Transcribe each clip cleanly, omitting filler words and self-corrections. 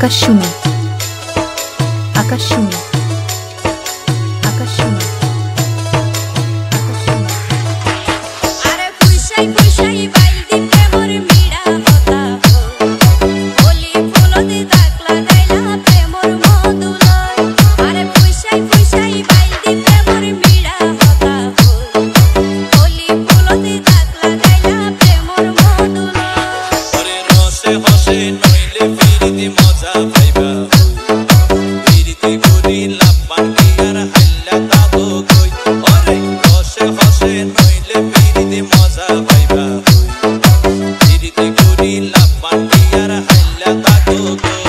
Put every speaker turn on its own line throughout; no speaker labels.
আকাশসুমি আকাশসুমি আকাশসুমি
আরে ফুইসাই ফুইসাই বাইল দিতে মোর মিড়া হতা বলি ফুলতে দাগ লাগাইলা প্রেমর মধুলয় আরে ফুইসাই ফুইসাই বাইল দিতে মোর মিড়া হতা বলি ফুলতে দাগ লাগাইলা প্রেমর মধুলয়
ওরে রসে হসে নইলে ফিরিতে মজা পাইবা ফিরিতে করি লাপান কি আর হাইলা তাগো কই ওরে রসে হসে নইলে ফিরিতে মজা পাইবা ফিরিতে করি লাপান কি আর হাইলা তাগো কই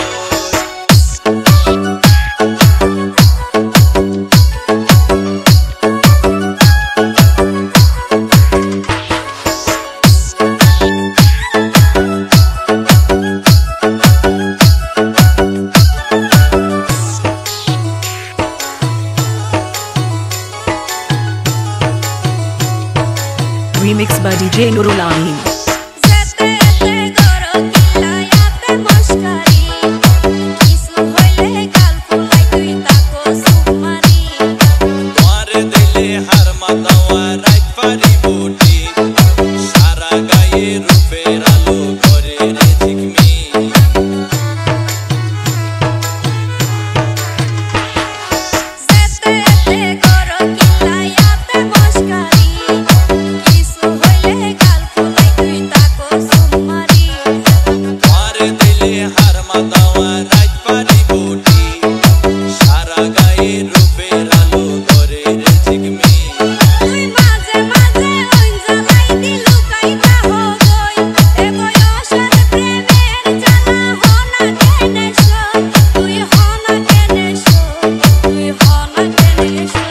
Remix by DJ Nurul Amin.
যেতে যেতে গরো কিলায়াতে মস্কারি কিছু হইলে গাল ফুলাই তুই তাকো সুমারি
তোমারে দিলে হার মাতাওয়া রাইত পারি বুটি সারা গায়ে রূপের আলো করে রে ঝিকমি
যেতে যেতে গরো কিলায়াতে মস্কারি কিছু হইলে গাল ফুলাই তুই তাকো সুমারি
তোমারে দিলে হার মাতাওয়া রাইত পারি বুটি সারা গায়ে রূপের আলো করে রে ঝিকমি
তুই মাঝে মাঝে অঞ্জলাই দিলু কাইতা হো গই এ বয়সের প্রেমের জানা হনা কেনে শো তুই হনা কেনে শো তুই হনা কেনে শো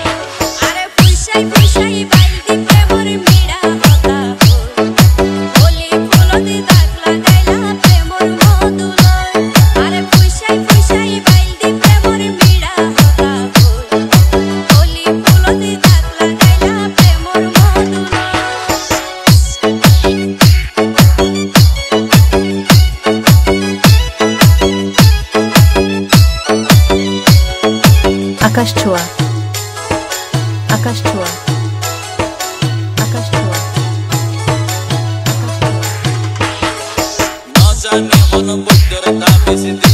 আরে ফুইসাই ফুইসাই বাইল দিতে মোর মিড়া হতা বলি ফুলতে দাগ লাগাইলা প্রেমর মধুলয় আরে ফুইসাই ফুইসাই বাইল দিতে মোর মিড়া হতা বলি ফুলতে দাগ লাগাইলা প্রেমর মধুলয়
আকাশ ছোঁয়া আকাশ ছোঁয়া আকাশ ছোঁয়া
না জানি মন বৈদ্যর দাবি